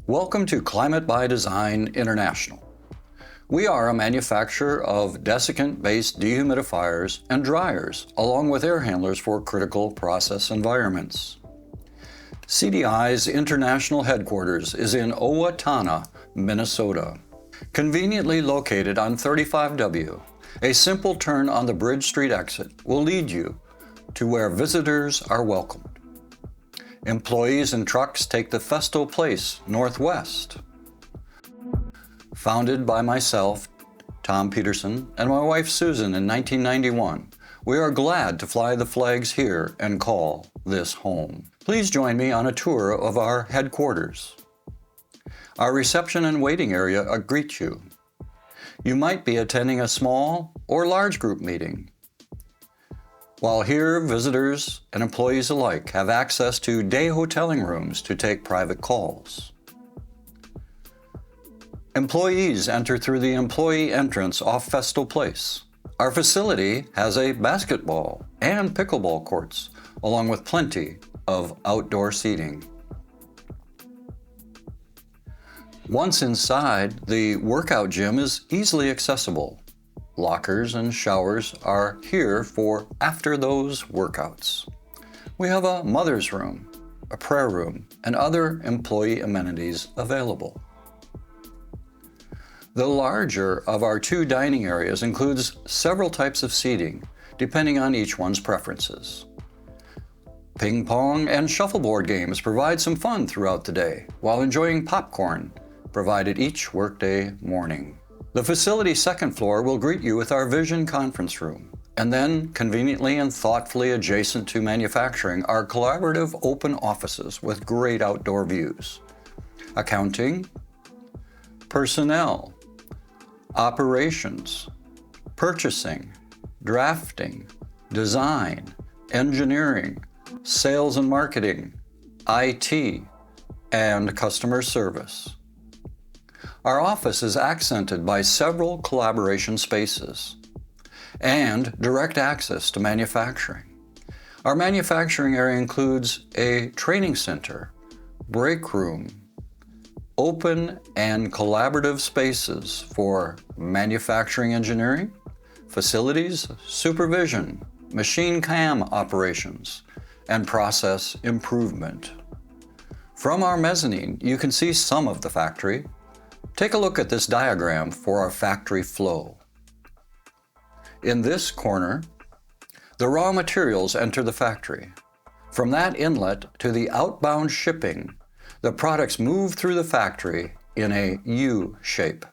Welcome to Climate by Design International. We are a manufacturer of desiccant-based dehumidifiers and dryers, along with air handlers for critical process environments. CDI's international headquarters is in Owatonna, Minnesota. Conveniently located on 35W, a simple turn on the Bridge Street exit will lead you to where visitors are welcomed. Employees and trucks take the Festo Place Northwest. Founded by myself, Tom Peterson, and my wife Susan in 1991, we are glad to fly the flags here and call this home. Please join me on a tour of our headquarters. Our reception and waiting area greet you. You might be attending a small or large group meeting. While here, visitors and employees alike have access to day hoteling rooms to take private calls. Employees enter through the employee entrance off Festo Place. Our facility has a basketball and pickleball courts, along with plenty of outdoor seating. Once inside, the workout gym is easily accessible. Lockers and showers are here for after those workouts. We have a mother's room, a prayer room, and other employee amenities available. The larger of our two dining areas includes several types of seating, depending on each one's preferences. Ping pong and shuffleboard games provide some fun throughout the day, while enjoying popcorn provided each workday morning. The facility's second floor will greet you with our Vision Conference Room, and then conveniently and thoughtfully adjacent to manufacturing are collaborative open offices with great outdoor views. Accounting, personnel, operations, purchasing, drafting, design, engineering, sales and marketing, IT, and customer service. Our office is accented by several collaboration spaces and direct access to manufacturing. Our manufacturing area includes a training center, break room, open and collaborative spaces for manufacturing engineering, facilities supervision, machine cam operations, and process improvement. From our mezzanine, you can see some of the factory. Take a look at this diagram for our factory flow. In this corner, the raw materials enter the factory. From that inlet to the outbound shipping, the products move through the factory in a U shape.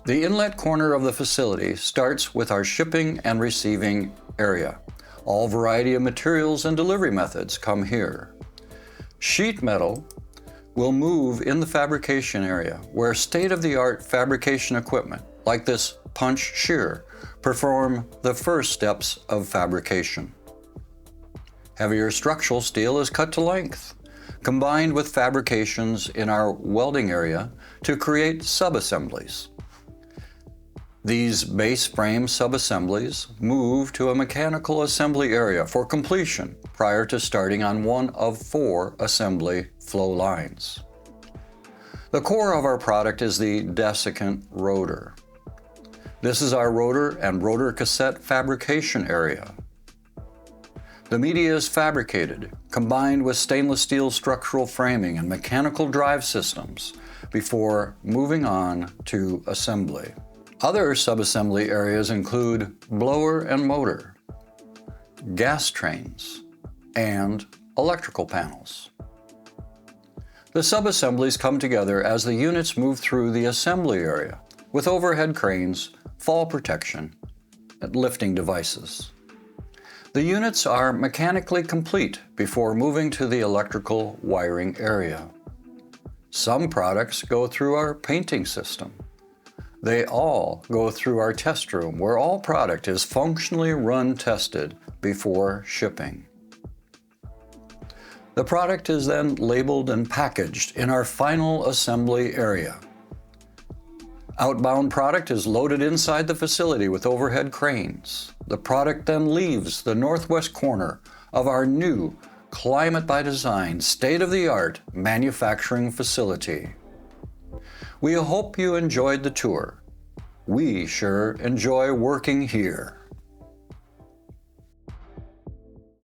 The inlet corner of the facility starts with our shipping and receiving area. All variety of materials and delivery methods come here. Sheet metal will move in the fabrication area, where state-of-the-art fabrication equipment, like this punch shear, perform the first steps of fabrication. Heavier structural steel is cut to length, combined with fabrications in our welding area to create subassemblies. These base frame subassemblies move to a mechanical assembly area for completion prior to starting on one of 4 assembly flow lines. The core of our product is the desiccant rotor. This is our rotor and rotor cassette fabrication area. The media is fabricated, combined with stainless steel structural framing and mechanical drive systems before moving on to assembly. Other subassembly areas include blower and motor, gas trains, and electrical panels. The subassemblies come together as the units move through the assembly area with overhead cranes, fall protection, and lifting devices. The units are mechanically complete before moving to the electrical wiring area. Some products go through our painting system. They all go through our test room, where all product is functionally tested before shipping. The product is then labeled and packaged in our final assembly area. Outbound product is loaded inside the facility with overhead cranes. The product then leaves the northwest corner of our new climate by design, state-of-the-art manufacturing facility. We hope you enjoyed the tour. We sure enjoy working here.